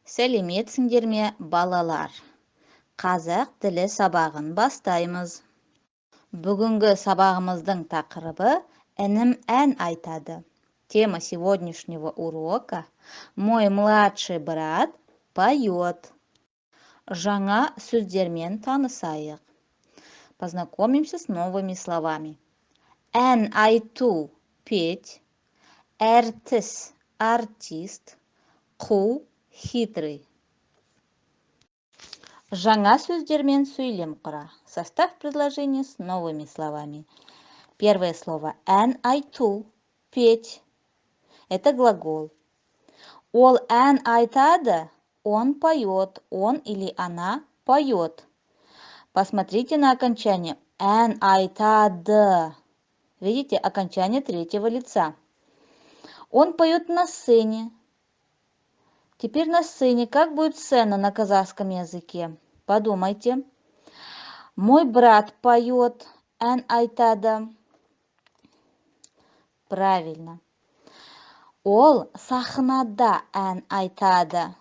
Сәлеметсіңдер ме, балалар? Қазақ тілі сабағын бастаймыз. Бүгінгі сабағымыздың тақырыбы «Інім ән айтады». Тема сегодняшнего урока «Мой младший брат поет». Жаңа сөздермен танысайық. Познакомимся с новыми словами. Ән айту – петь, әртіс – артист, қу – хитрый. Жаңа сөздермен сөйлем құра. Состав предложения с новыми словами. Первое слово ән айту – петь. Это глагол. Ол ән айтады, он поет, он или она поет. Посмотрите на окончание. Ән айтады. Видите, окончание третьего лица. Он поет на сцене. Теперь на сцене. Как будет сцена на казахском языке? Подумайте. Мой брат поет, ән айтады. Правильно. Ол сахнада ән айтады.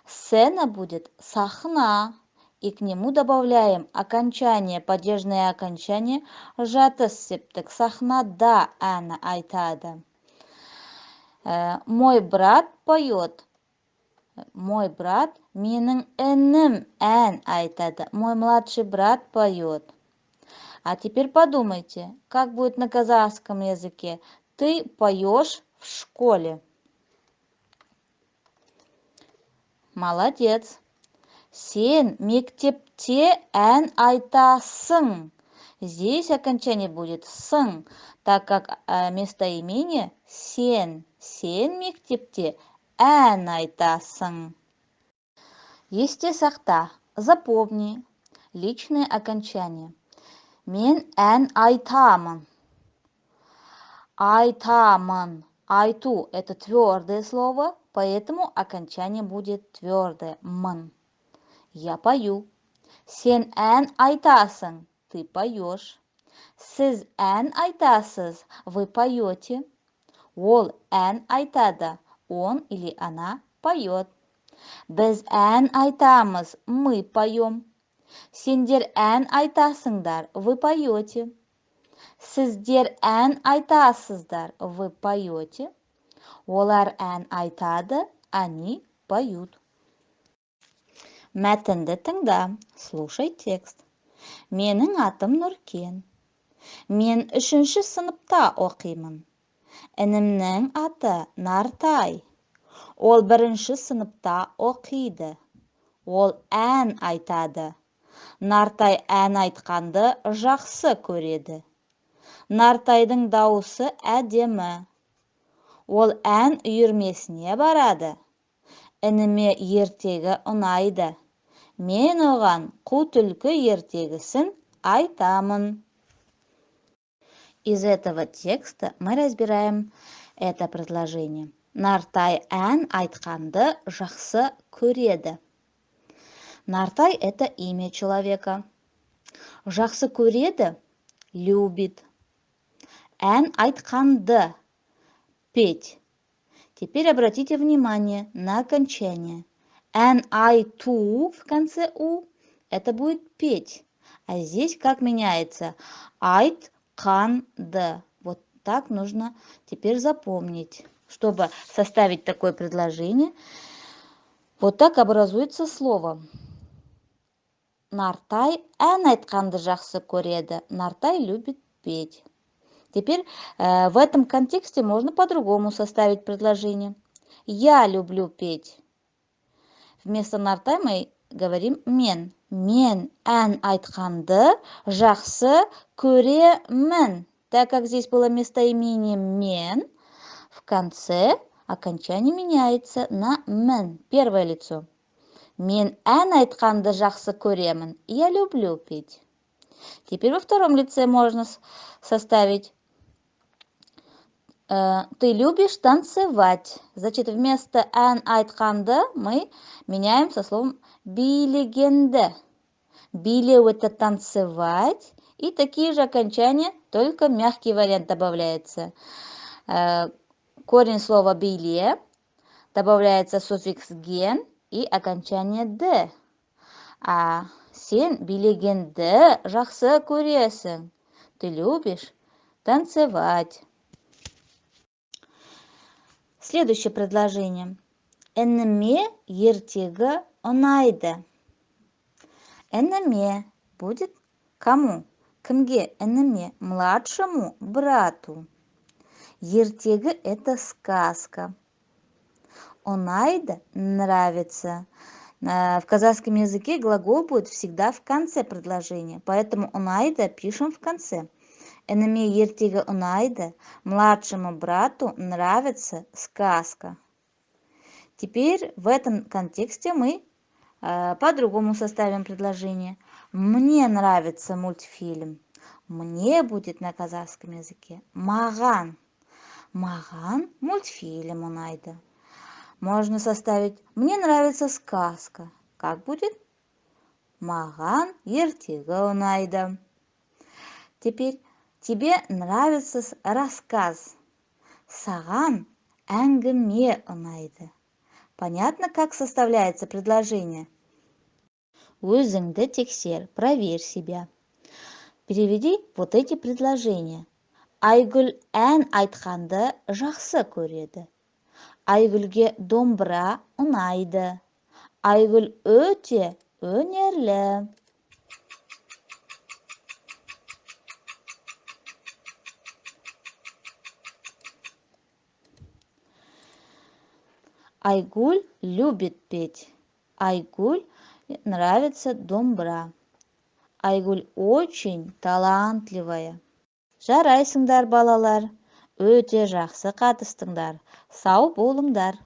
Сцена будет сахна. И к нему добавляем окончание, падежное окончание жатыс септік. Сахнада ән айтады. Мой брат поет. Мой брат, менің інім ән айтады. Мой младший брат поет. А теперь подумайте, как будет на казахском языке. Ты поешь в школе. Молодец. Сен мектепте ән айтасың. Здесь окончание будет сын, так как местоимение сен. Сен мектепте ән айтасың. Есте сақта, запомни личное окончание. Мен ән айтамын. Айтамын. Айту – это твердое слово, поэтому окончание будет твердое. Мын. Я пою. Сен ән айтасың. Ты поешь. Сіз ән айтасыз. Вы поете. Ол ән айтады. Он или она поет. Біз ән айтамыз. Мы поем. Сендер ән айтасыңдар. Вы поете. Сіздер ән айтасыздар. Вы поете. Олар ән айтады. Они поют. Мәтінді тыңда. Слушай текст. Менің атым Нұркен. Мен 3-ші сыныпта оқимын. Інімнің аты Нартай. Ол 1-ші сыныпта оқиды. Ол ән айтады. Нартай ән айтқанды жақсы көреді. Нартайдың дауысы әдемі. Ол ән үйірмесіне барады. Ініме ертегі ұнайды. Мен оған қу түлкі ертегісін айтамын. Из этого текста мы разбираем это предложение. Нартай ән айтқанды жақсы көреді. Нартай – это имя человека. Жақсы көреді – любит. Ән айтқанды – петь. Теперь обратите внимание на окончание. Ән айту в конце у – это будет петь. А здесь как меняется? Айтканды. Вот так нужно теперь запомнить. Чтобы составить такое предложение, вот так образуется слово. Нартай ән айтқанды жақсы көреді. Нартай любит петь. Теперь в этом контексте можно по-другому составить предложение. Я люблю петь. Вместо нартай мы говорим мен. Мен ән айтқанды жақсы көремін. Так как здесь было местоимение мен, в конце окончание меняется на мен. Первое лицо. Мен ән айтқанды жақсы көремін. Я люблю петь. Теперь во втором лице можно составить. Ты любишь танцевать. Значит, вместо ән айтқанды мы меняем со словом билегенді. Билеу – это танцевать. И такие же окончания, только мягкий вариант добавляется. Корень слова биле. Добавляется суффикс ген. и окончание «д». Сен билегенді жақсы көресің. Ты любишь танцевать. Следующее предложение. Энеме ертегі ұнайды. Энеме будет кому? Кімге? Энеме младшему брату. Ертегі – это сказка. Ұнайды – нравится. В казахском языке глагол будет всегда в конце предложения, поэтому ұнайды пишем в конце. Энеме ертегі ұнайды, младшему брату нравится сказка. Теперь в этом контексте мы по-другому составим предложение. Мне нравится мультфильм. Мне будет на казахском языке маған. Маған мультфильм ұнайды. Можно составить «Мне нравится сказка». Как будет? Маған ертегі ұнайды. Теперь тебе нравится рассказ. Саған әңгіме ұнайды. Понятно, как составляется предложение? Өзіңді тексер, проверь себя. Переведи вот эти предложения. Айгүл ән айтқанды жақсы көреді. Айгүлге домбыра ұнайды. Айгүл өте өнерлі. Айгуль любит петь. Айгуль нравится домбыра. Айгуль очень талантливая. Жарайсыңдар, балалар. Өте жақсы қатыстыңдар. Сау болыңдар.